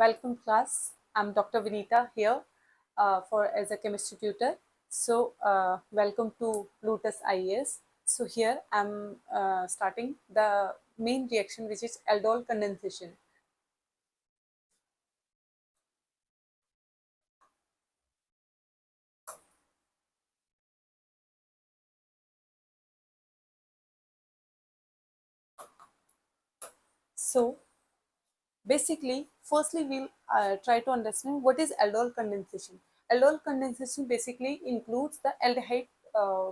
Welcome class. I'm Dr. Vinita here for as a chemistry tutor. So welcome to Lotus IAS. So here I'm starting the main reaction, which is aldol condensation. So basically, firstly we'll try to understand what is aldol condensation. Aldol condensation basically includes the aldehyde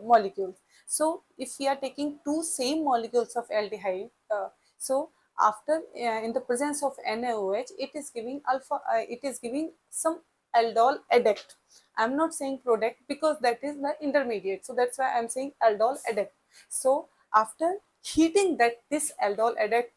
molecules. So if we are taking two same molecules of aldehyde, so after in the presence of NaOH, it is giving it is giving some aldol adduct. I'm not saying product because that is the intermediate. So that's why I'm saying aldol adduct. So after heating that this aldol adduct,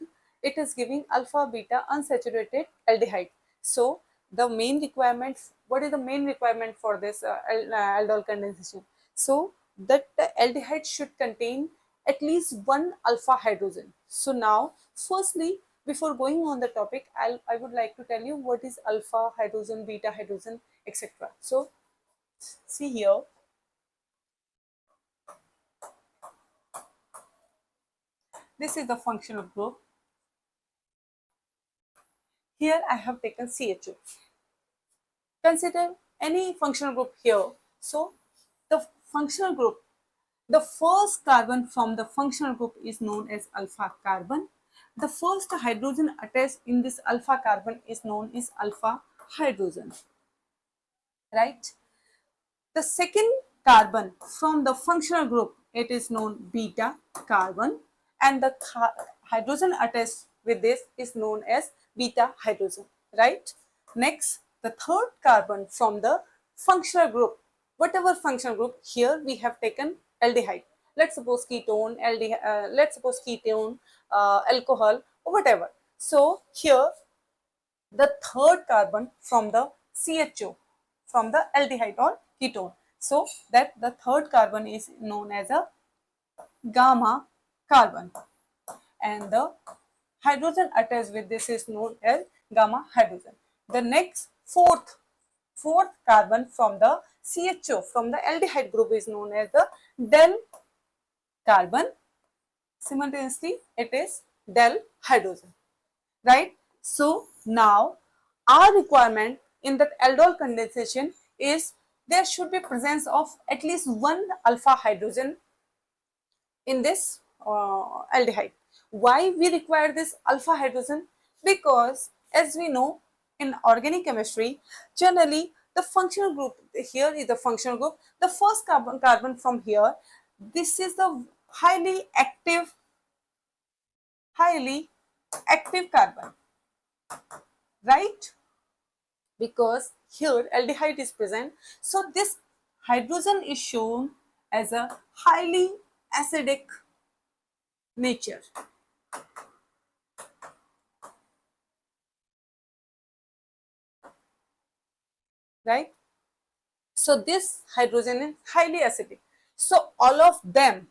it is giving alpha beta unsaturated aldehyde. So the main requirement, what is the main requirement for this aldol condensation? So that the aldehyde should contain at least one alpha hydrogen. So now firstly, before going on the topic, I would like to tell you what is alpha hydrogen, beta hydrogen, etc. So see here, this is the functional group. Here I have taken CHO. Consider any functional group here. So the functional group, the first carbon from the functional group is known as alpha carbon. The first hydrogen attached in this alpha carbon is known as alpha hydrogen, right? The second carbon from the functional group, it is known beta carbon, and the hydrogen attached with this is known as beta hydrogen, right? Next, the third carbon from the functional group, whatever functional group, here we have taken aldehyde. Let's suppose ketone, let's suppose ketone, alcohol, or whatever. So here the third carbon from the CHO, from the aldehyde or ketone. So that the third carbon is known as a gamma carbon, and the hydrogen attached with this is known as gamma hydrogen. The next fourth carbon from the CHO, from the aldehyde group, is known as the del carbon. Simultaneously it is del hydrogen, right? So now our requirement in that aldol condensation is there should be presence of at least one alpha hydrogen in this aldehyde. Why we require this alpha hydrogen? Because as we know, in organic chemistry, generally the functional group, here is the functional group, the first carbon from here, this is the highly active carbon, right? Because here aldehyde is present. So this hydrogen is shown as a highly acidic nature, right? So this hydrogen is highly acidic. So all of them,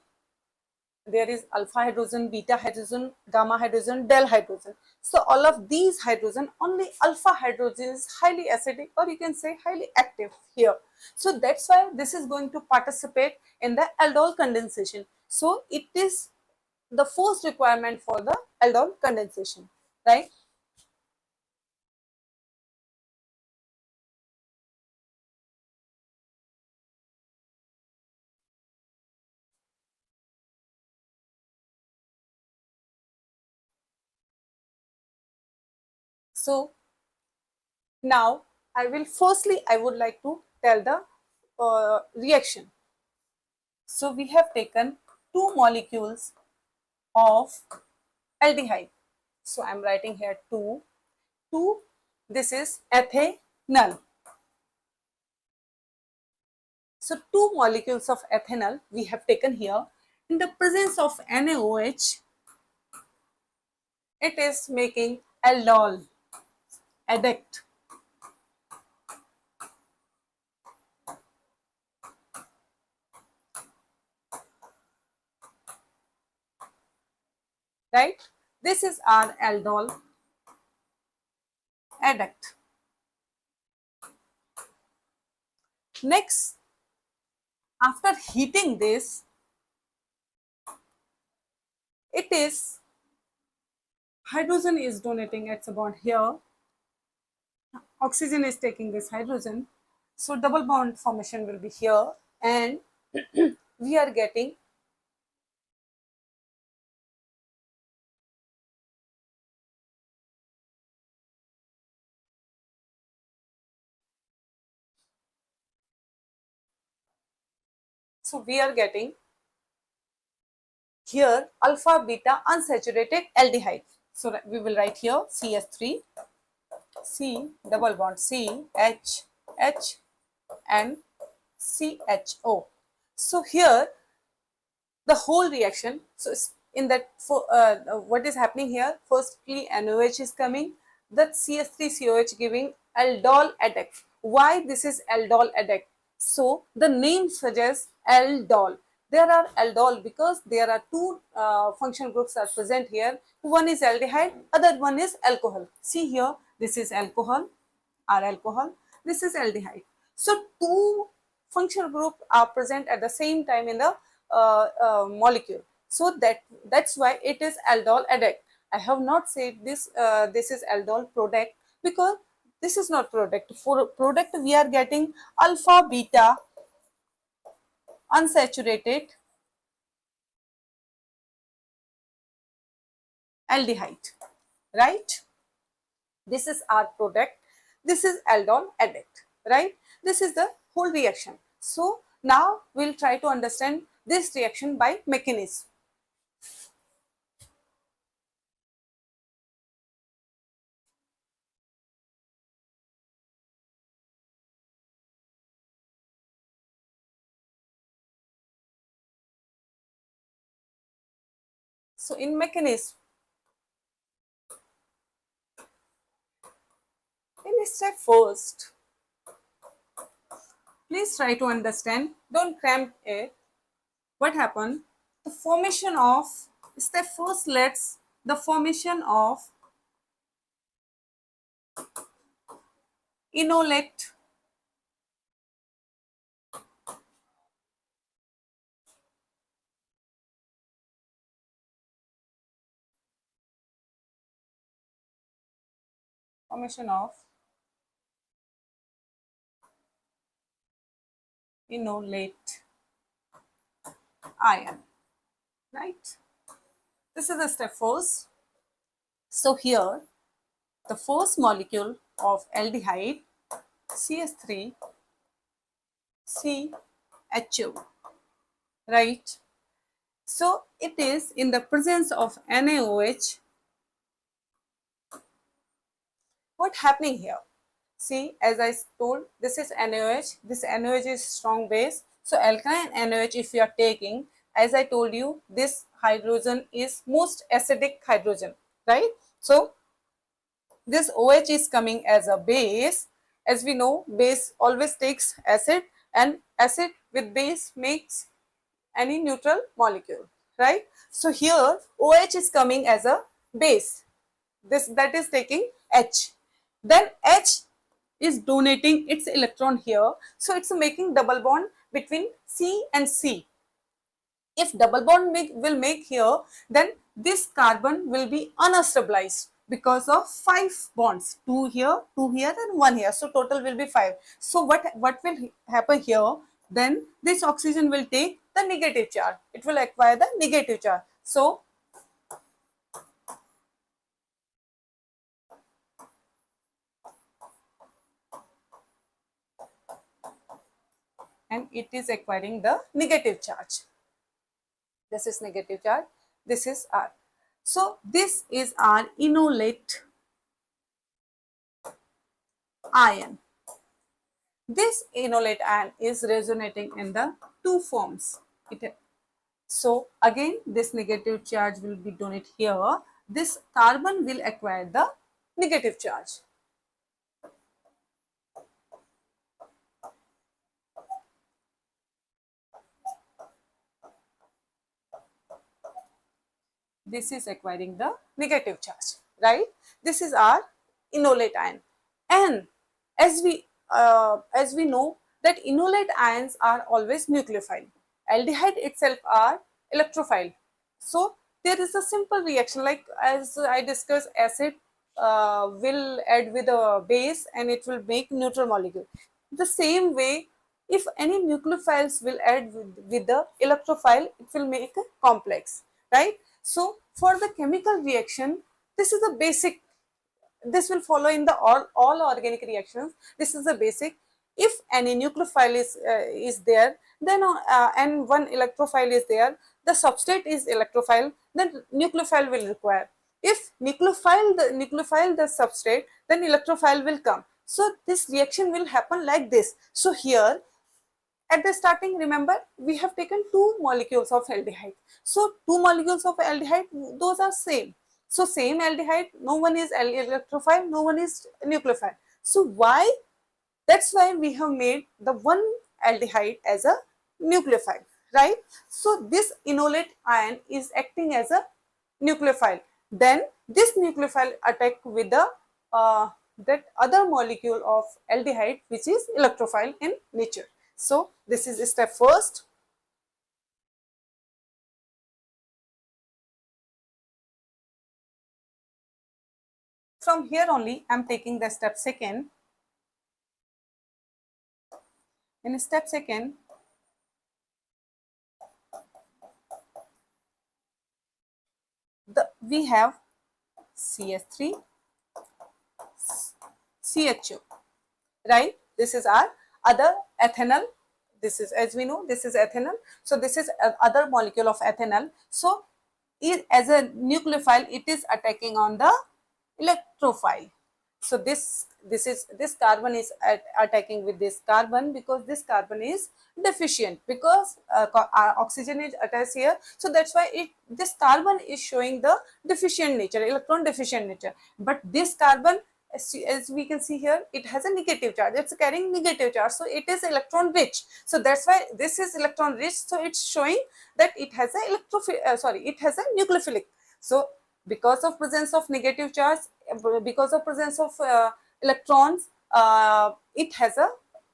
there is alpha hydrogen, beta hydrogen, gamma hydrogen, del hydrogen. So all of these hydrogen, only alpha hydrogen is highly acidic, or you can say highly active here. So that's why this is going to participate in the aldol condensation. So it is the first requirement for the aldol condensation, right? So now I would like to tell the reaction. So we have taken two molecules of aldehyde. So I'm writing here two, this is ethanol. So two molecules of ethanol we have taken here. In the presence of NaOH, it is making aldol adduct, right? This is our aldol adduct. Next, after heating this, it is hydrogen is donating its bond here, oxygen is taking this hydrogen, so double bond formation will be here, and we are getting here alpha beta unsaturated aldehyde. So we will write here CS3, C double bond C, H, H and CHO. So here the whole reaction, so in that what is happening here, firstly NOH is coming, that CS3COH giving aldol adduct. Why this is aldol adduct? So the name suggests aldol. There are aldol because there are two functional groups are present here. One is aldehyde, other one is alcohol. See here, this is alcohol, R alcohol, this is aldehyde. So two functional group are present at the same time in the molecule. So that's why it is aldol adduct. I have not said this this is aldol product because this is not product. For product we are getting alpha beta unsaturated aldehyde, right? This is our product. This is aldol adduct, right? This is the whole reaction. So now we'll try to understand this reaction by mechanism. So in mechanism, in step first, please try to understand, don't cramp it. What happened? The formation of, step first, let's the formation of enolate formation of enolate ion, right? This is the step first. So here the first molecule of aldehyde CS3 CHO, right? So it is in the presence of NaOH. What happening here? See, as I told, this is NaOH. This NaOH is strong base. So alkaline NaOH, if you are taking, as I told you, this hydrogen is most acidic hydrogen, right? So this OH is coming as a base. As we know, base always takes acid, and acid with base makes any neutral molecule, right? So here OH is coming as a base. This that is taking H. Then H is donating its electron here. So it's making double bond between C and C. If double bond will make here, then this carbon will be unstabilized because of 5 bonds, 2 here, 2 here and 1 here. So total will be 5. So what will happen here? Then this oxygen will take the negative charge. It will acquire the negative charge. So and it is acquiring the negative charge. This is negative charge, this is R. So this is our enolate ion. This enolate ion is resonating in the two forms. So again this negative charge will be donated here. This carbon will acquire the negative charge. This is acquiring the negative charge, right? This is our enolate ion. And as we know that enolate ions are always nucleophile. Aldehyde itself are electrophile. So there is a simple reaction, like as I discussed, acid will add with a base and it will make neutral molecule. The same way, if any nucleophiles will add with the electrophile, it will make a complex, right? So for the chemical reaction, this is a basic, this will follow in the all organic reactions. This is the basic. If any nucleophile is there, then and one electrophile is there, the substrate is electrophile, then nucleophile will require. If nucleophile the substrate, then electrophile will come. So this reaction will happen like this. So here at the starting, remember, we have taken two molecules of aldehyde. So two molecules of aldehyde, those are same. So same aldehyde, no one is electrophile, no one is nucleophile. So why? That's why we have made the one aldehyde as a nucleophile, right? So this enolate ion is acting as a nucleophile. Then this nucleophile attack with the that other molecule of aldehyde, which is electrophile in nature. So this is step first. From here only, I am taking the step second. In step second, we have CS3 CHO, right? This is our other ethanol. This is, as we know, this is ethanol. So this is other molecule of ethanol. So as a nucleophile, it is attacking on the electrophile. So this carbon is attacking with this carbon, because this carbon is deficient, because oxygen is attached here. So that's why this carbon is showing the deficient nature, electron deficient nature. But this carbon, as we can see here, it has a negative charge, it's carrying negative charge, so it is electron rich. So that's why this is electron rich, so it's showing that it has a it has a nucleophilic. So because of presence of negative charge, because of presence of electrons, it has a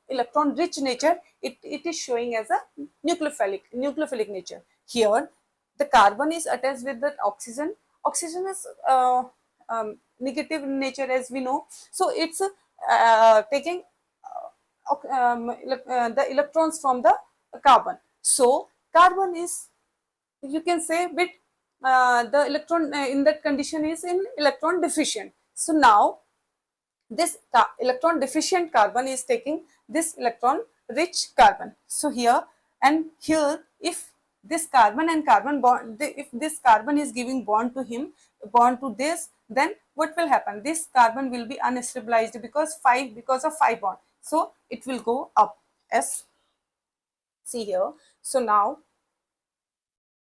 electron rich nature. It is showing as a nucleophilic nature. Here the carbon is attached with the oxygen. Oxygen is negative in nature, as we know. So it's taking the electrons from the carbon. So carbon is, you can say, bit the electron in that condition is in electron deficient. So now this electron deficient carbon is taking this electron rich carbon. So here and here, if this carbon and carbon bond, if this carbon is giving bond to him, bond to this, then what will happen? This carbon will be unstabilized because of 5 bond. So it will go up, as see here. So now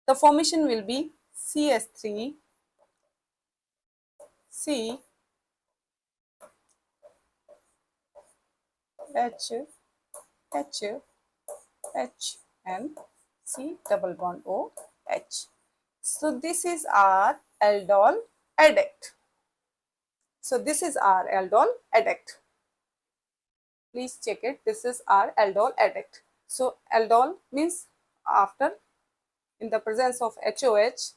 the formation will be CS3 C H H H and C double bond O H. So this is our aldol adduct. So this is our aldol adduct. Please check it. This is our aldol adduct. So aldol means after, in the presence of HOH,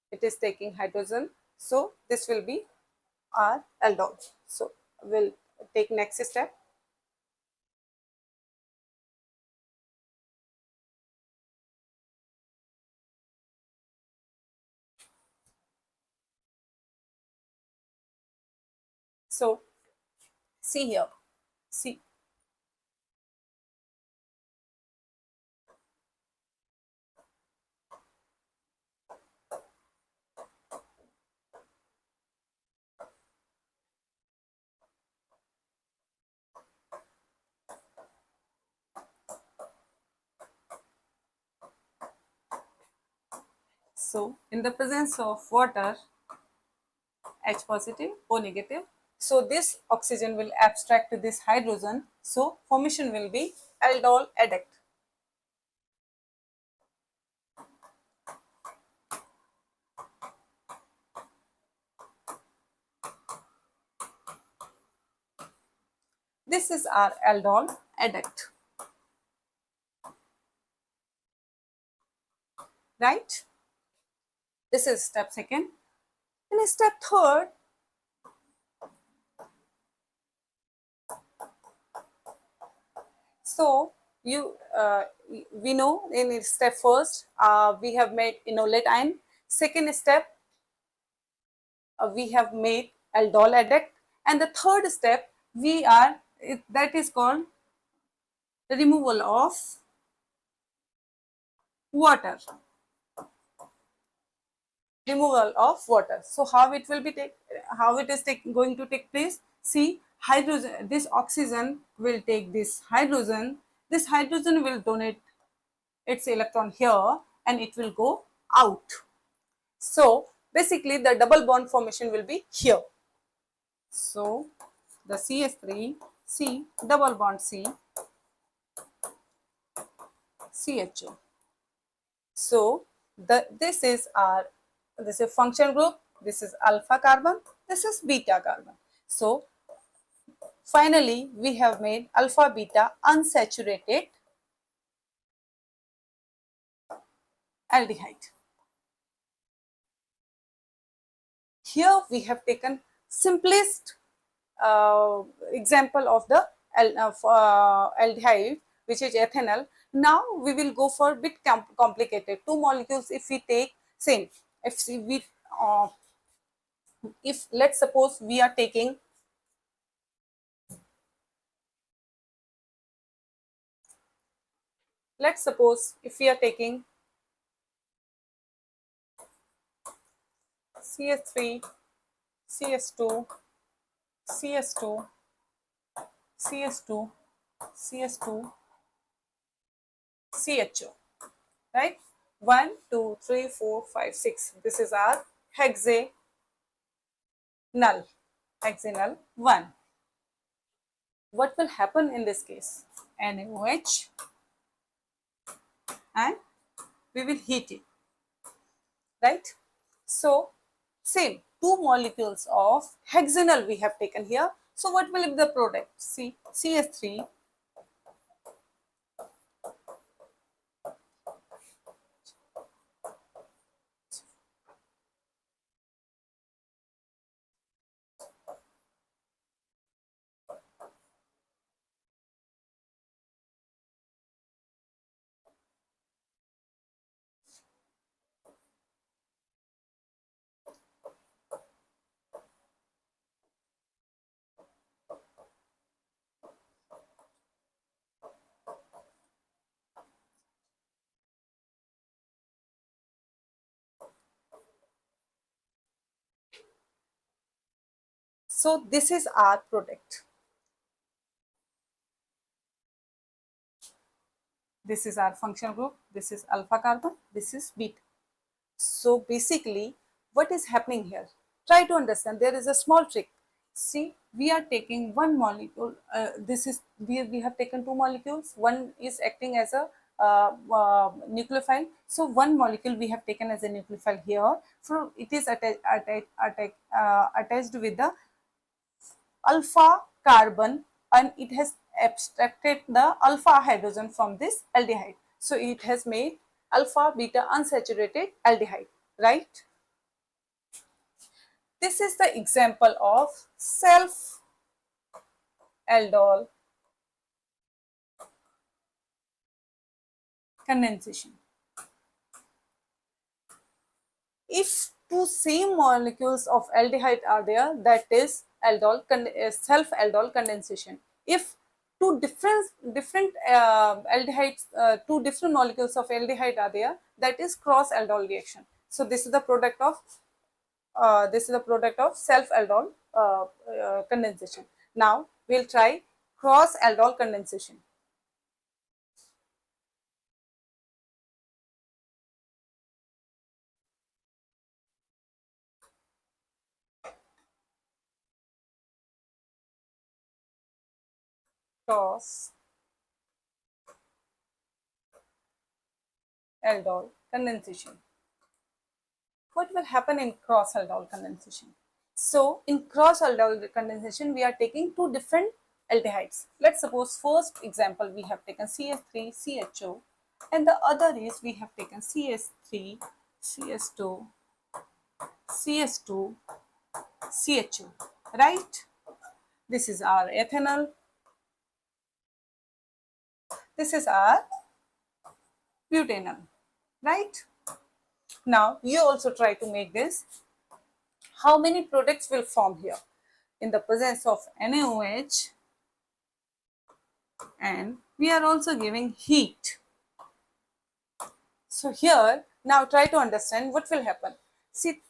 it is taking hydrogen. So this will be our aldol. So we'll take next step. So see here, see. So in the presence of water, H positive, O negative. So this oxygen will abstract to this hydrogen. So formation will be aldol adduct. This is our aldol adduct, right? This is step second. In step third, so we know in step first we have made enolate ion. Second step we have made aldol adduct, and the third step we are that is called the removal of water. Removal of water. So how it will be how it is going to take place? See, hydrogen, this oxygen will take this hydrogen. This hydrogen will donate its electron here and it will go out. So basically the double bond formation will be here. So the CH3 C double bond C CHO. So this is functional group, this is alpha carbon, this is beta carbon. So finally we have made alpha beta unsaturated aldehyde. Here we have taken simplest example of the aldehyde, which is ethanol. Now we will go for a bit complicated. Two molecules if we take same, if let's suppose we are taking CS3, CS2, CS2, CS2, CS2, CHO, right? 1, 2, 3, 4, 5, 6. This is our hexanal 1. What will happen in this case? NaOH, and we will heat it, right? So same, two molecules of hexanal we have taken here. So what will be the product? See, CS3 So this is our product. This is our functional group. This is alpha carbon. This is beta. So basically, what is happening here? Try to understand. There is a small trick. See, we are taking one molecule. We have taken two molecules. One is acting as a nucleophile. So one molecule we have taken as a nucleophile here. So it is attached with the alpha carbon, and it has abstracted the alpha hydrogen from this aldehyde. So it has made alpha beta unsaturated aldehyde, right? This is the example of self aldol condensation. If two same molecules of aldehyde are there, that is self aldol condensation. If two different aldehydes, two different molecules of aldehyde are there, that is cross aldol reaction. So this is the product of self aldol condensation. Now we'll try cross aldol condensation. Cross aldol condensation. What will happen in cross aldol condensation? So in cross aldol condensation, we are taking two different aldehydes. Let's suppose first example we have taken CH3CHO, and the other is we have taken CS3 CS2 CS2 CHO, right? This is our ethanol, this is our butanol, right? Now you also try to make this. How many products will form here in the presence of NaOH, and we are also giving heat. So here now try to understand what will happen. See,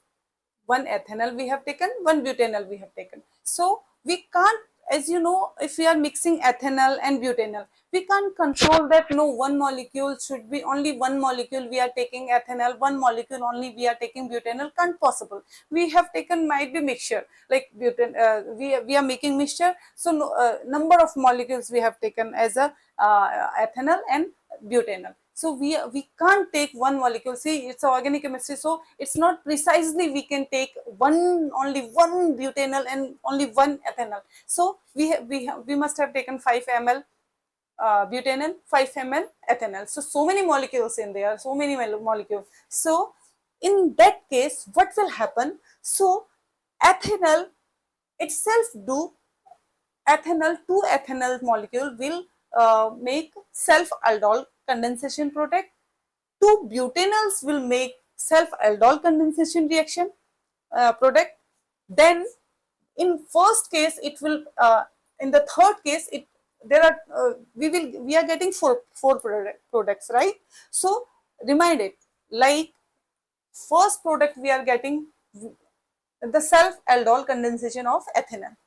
one ethanol we have taken, one butanol we have taken. So we can't, as you know, if we are mixing ethanol and butanol, we can't control that no one molecule should be only one molecule we are taking ethanol, one molecule only we are taking butanol, can't possible. We have taken might be mixture like we are making mixture, so no, number of molecules we have taken as a ethanol and butanol. So we can't take one molecule. See, it's organic chemistry, so it's not precisely we can take only one butanol and only one ethanol. So we must have taken 5 ml butanol, 5 ml ethanol. So many molecules in there, so many molecules. So in that case, what will happen? So ethanol itself do ethanol, two ethanol molecule will make self aldol condensation product. Two butanols will make self aldol condensation reaction product. Then in first case it will in the third case it there are we are getting four products, right? So remind it, like first product we are getting the self aldol condensation of ethanol,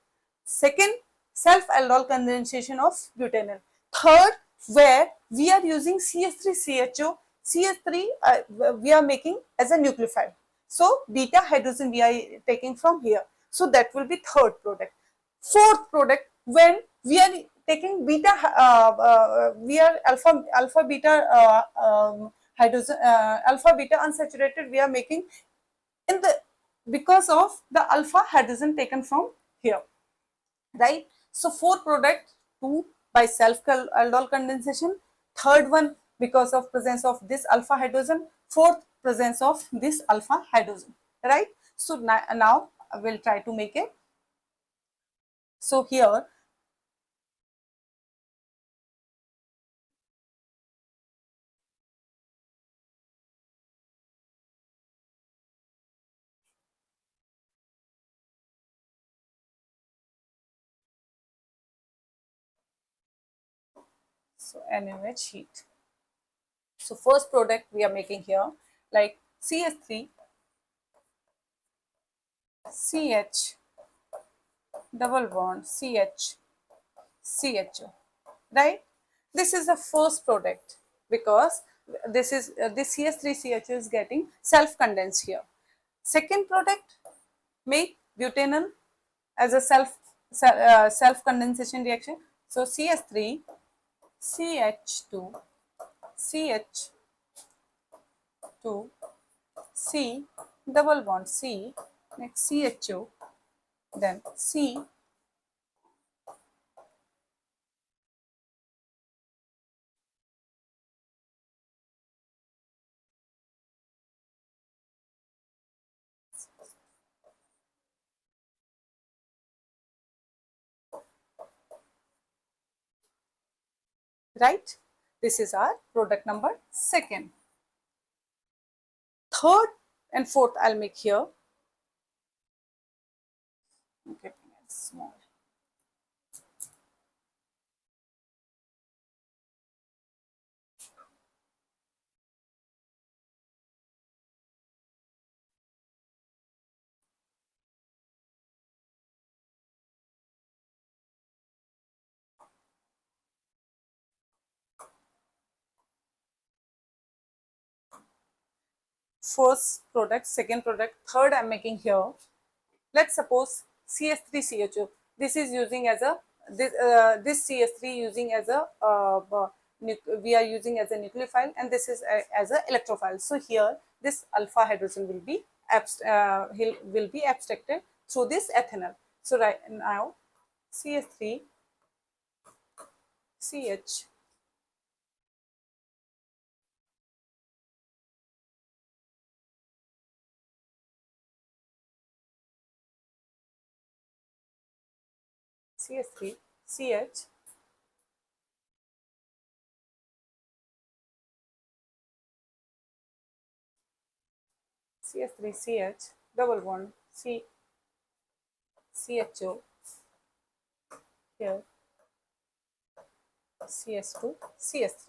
second self aldol condensation of butanol, third where we are using CH3CHO, CH3 we are making as a nucleophile, so beta hydrogen we are taking from here, so that will be third product. Fourth product, when we are taking beta we are alpha beta hydrogen alpha beta unsaturated we are making in the because of the alpha hydrogen taken from here, right? So fourth product, two by self aldol condensation, third one because of presence of this alpha hydrogen, fourth presence of this alpha hydrogen, right? So now I will try to make it. So here so NaOH heat. So first product we are making here like CH3 CH double bond CH CHO, right? This is the first product because this is this CH3CHO is getting self condensed here. Second product, make butanol as a self condensation reaction. So CH3 CH2 CH2 C double bond C, next CHO, then C, right? This is our product number second. Third and fourth I'll make here. Okay, small. First product, second product, third I'm making here. Let's suppose CH3CHO. This is using as a this CH3 using as a we are using as a nucleophile, and this is as a electrophile. So here this alpha hydrogen will be abstracted through this ethanol. So right now CH3 CH. CH3, CH, CH3, CH, double bond, CHO, here, CS2, CS3,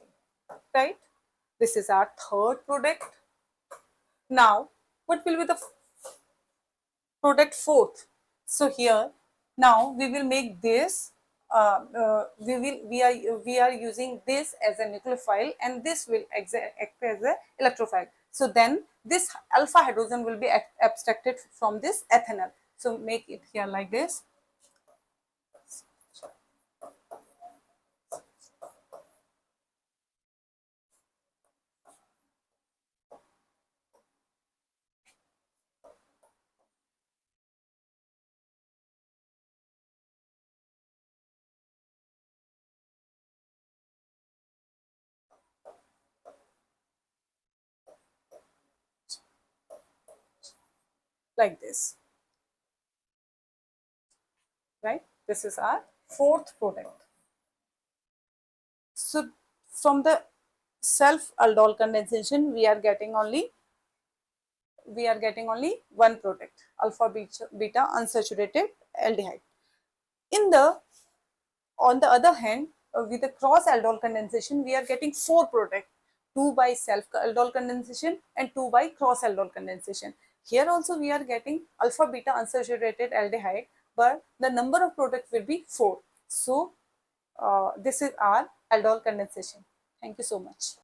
right? This is our third product. Now, what will be the product fourth? So here, now we will make this. We are using this as a nucleophile, and this will act as a electrophile. So then this alpha hydrogen will be abstracted from this ethanol. So make it here like this. Like this, right? This is our fourth product. So from the self aldol condensation, we are getting only one product, alpha beta unsaturated aldehyde. In the On the other hand, with the cross aldol condensation, we are getting four products, two by self aldol condensation and two by cross aldol condensation. Here also we are getting alpha beta unsaturated aldehyde, but the number of products will be four. So this is our aldol condensation. Thank you so much.